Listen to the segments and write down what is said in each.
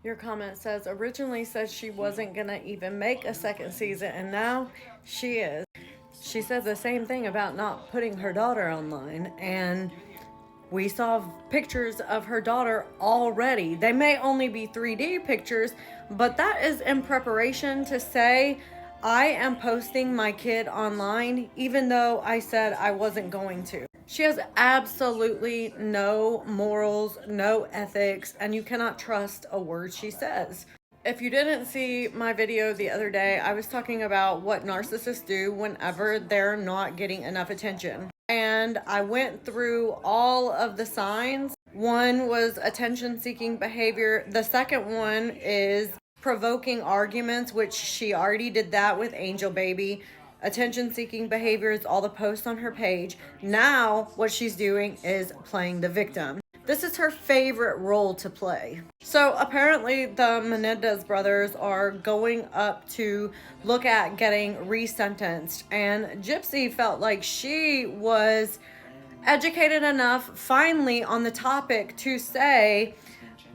Your comment says, originally said she wasn't going to even make a second season, and now she is. She said the same thing about not putting her daughter online, and we saw pictures of her daughter already. They may only be 3D pictures, but that is in preparation to say, I am posting my kid online, even though I said I wasn't going to. She has absolutely no morals, no ethics, and you cannot trust a word she says. If you didn't see my video the other day, I was talking about what narcissists do whenever they're not getting enough attention. And I went through all of the signs. One was attention-seeking behavior. The second one is provoking arguments, which she already did that with Angel Baby. Attention-seeking behavior is all the posts on her page. Now, what she's doing is playing the victim. This is her favorite role to play. So apparently the Menendez brothers are going up to look at getting resentenced, and Gypsy felt like she was educated enough finally on the topic to say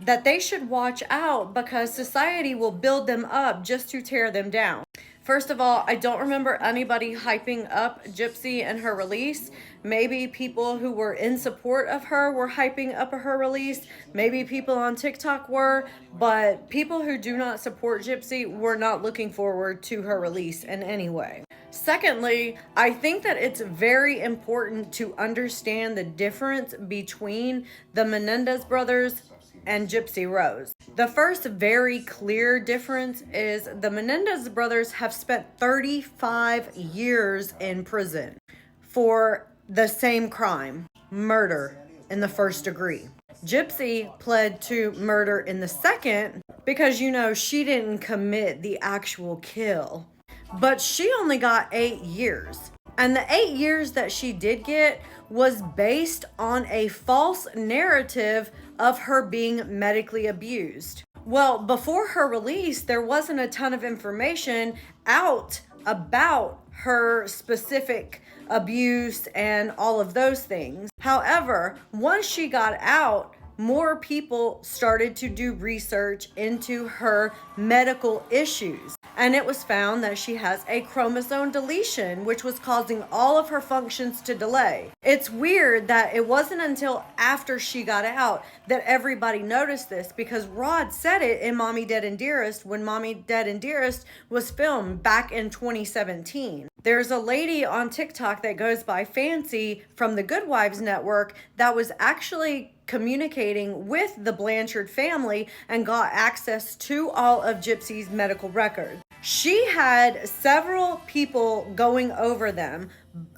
that they should watch out because society will build them up just to tear them down. First of all, I don't remember anybody hyping up Gypsy and her release. Maybe people who were in support of her were hyping up her release. Maybe people on TikTok were, but people who do not support Gypsy were not looking forward to her release in any way. Secondly, I think that it's very important to understand the difference between the Menendez brothers and Gypsy Rose. The first very clear difference is the Menendez brothers have spent 35 years in prison for the same crime, murder in the first degree. Gypsy pled to murder in the second because, you know, she didn't commit the actual kill. But she only got 8 years. And the 8 years that she did get was based on a false narrative of her being medically abused. Well, before her release, there wasn't a ton of information out about her specific abuse and all of those things. However, once she got out, more people started to do research into her medical issues. And it was found that she has a chromosome deletion, which was causing all of her functions to delay. It's weird that it wasn't until after she got out that everybody noticed this, because Rod said it in Mommy Dead and Dearest when Mommy Dead and Dearest was filmed back in 2017. There's a lady on TikTok that goes by Fancy from the Good Wives Network that was actually communicating with the Blanchard family and got access to all of Gypsy's medical records. She had several people going over them,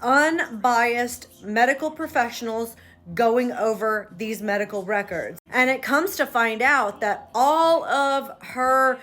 unbiased medical professionals going over these medical records. And it comes to find out that all of her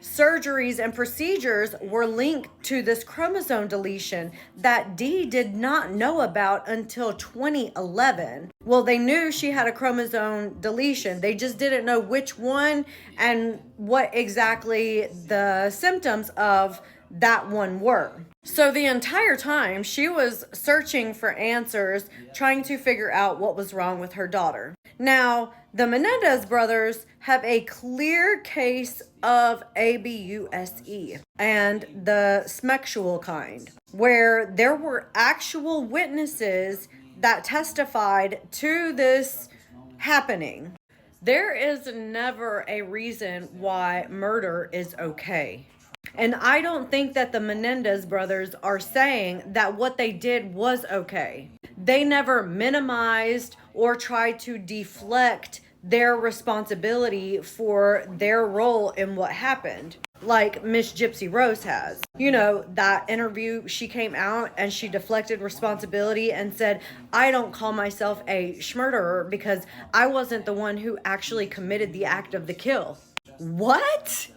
surgeries and procedures were linked to this chromosome deletion that Dee did not know about until 2011. Well, they knew she had a chromosome deletion. They just didn't know which one and what exactly the symptoms of that one were. So the entire time she was searching for answers, trying to figure out what was wrong with her daughter. Now, the Menendez brothers have a clear case of ABUSE and the smexual kind, where there were actual witnesses that testified to this happening. There is never a reason why murder is okay. And I don't think that the Menendez brothers are saying that what they did was okay. They never minimized or tried to deflect their responsibility for their role in what happened, like Miss Gypsy Rose has. You know, that interview, she came out and she deflected responsibility and said, I don't call myself a schmurderer because I wasn't the one who actually committed the act of the kill. What?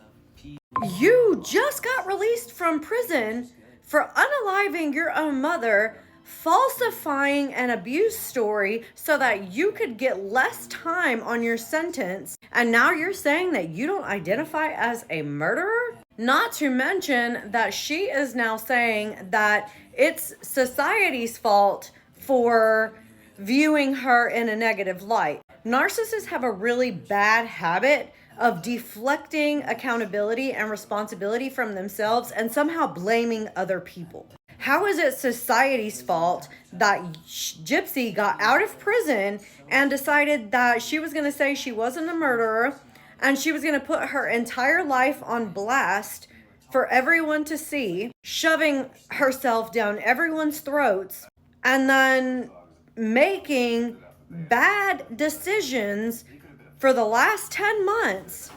You just got released from prison for unaliving your own mother, falsifying an abuse story so that you could get less time on your sentence, and now you're saying that you don't identify as a murderer? Not to mention that she is now saying that it's society's fault for viewing her in a negative light. Narcissists have a really bad habit of deflecting accountability and responsibility from themselves and somehow blaming other people. How is it society's fault that Gypsy got out of prison and decided that she was going to say she wasn't a murderer and she was going to put her entire life on blast for everyone to see, shoving herself down everyone's throats, and then making bad decisions for the last 10 months,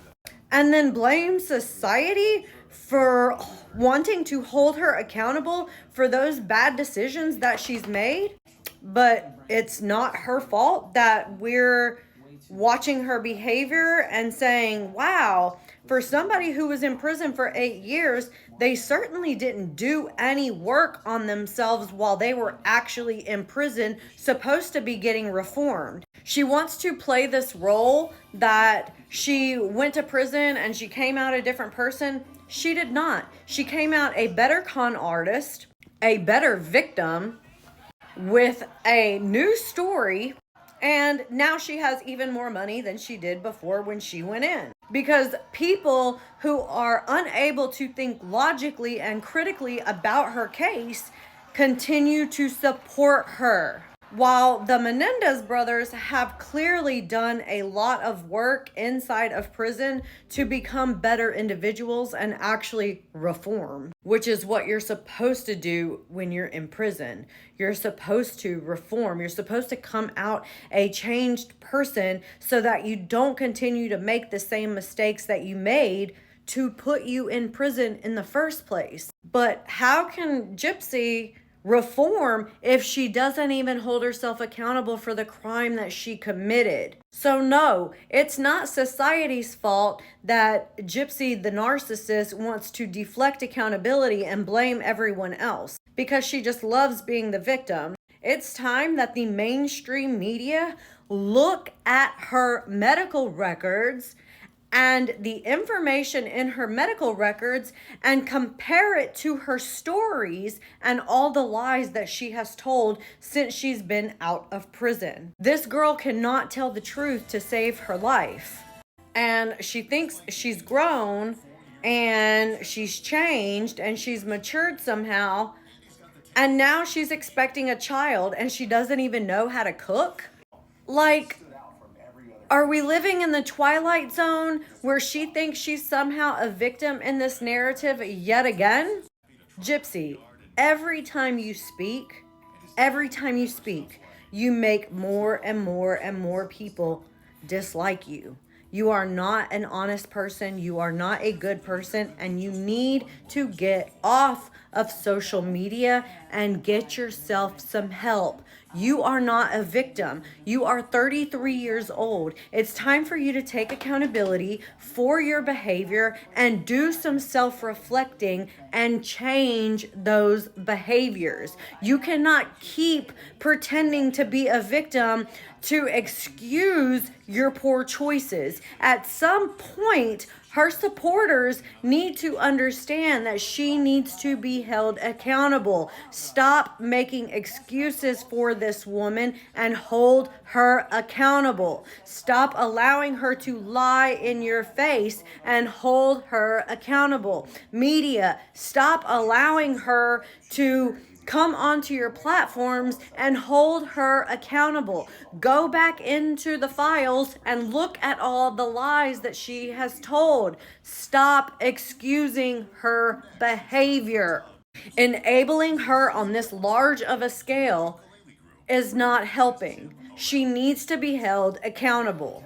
and then blame society for wanting to hold her accountable for those bad decisions that she's made? But it's not her fault that we're watching her behavior and saying, wow, for somebody who was in prison for 8 years, they certainly didn't do any work on themselves while they were actually in prison, supposed to be getting reformed. She wants to play this role that she went to prison and she came out a different person. She did not. She came out a better con artist, a better victim, with a new story, and now she has even more money than she did before when she went in. Because people who are unable to think logically and critically about her case continue to support her. While the Menendez brothers have clearly done a lot of work inside of prison to become better individuals and actually reform, which is what you're supposed to do when you're in prison. You're supposed to reform. You're supposed to come out a changed person so that you don't continue to make the same mistakes that you made to put you in prison in the first place. But how can Gypsy reform if she doesn't even hold herself accountable for the crime that she committed? So no, it's not society's fault that Gypsy, the narcissist, wants to deflect accountability and blame everyone else because she just loves being the victim. It's time that the mainstream media look at her medical records and the information in her medical records and compare it to her stories and all the lies that she has told since she's been out of prison. This girl cannot tell the truth to save her life. And she thinks she's grown and she's changed and she's matured somehow. And now she's expecting a child and she doesn't even know how to cook. Like, are we living in the Twilight Zone where she thinks she's somehow a victim in this narrative yet again? Gypsy, every time you speak, you make more and more and more people dislike you. You are not an honest person. You are not a good person. And you need to get off of social media and get yourself some help. You are not a victim. You are 33 years old. It's time for you to take accountability for your behavior and do some self-reflecting and change those behaviors. You cannot keep pretending to be a victim to excuse your poor choices. At some point, her supporters need to understand that she needs to be held accountable. Stop making excuses for this woman and hold her accountable. Stop allowing her to lie in your face and hold her accountable. Media, stop allowing her to come onto your platforms and hold her accountable. Go back into the files and look at all the lies that she has told. Stop excusing her behavior. Enabling her on this large of a scale is not helping. She needs to be held accountable.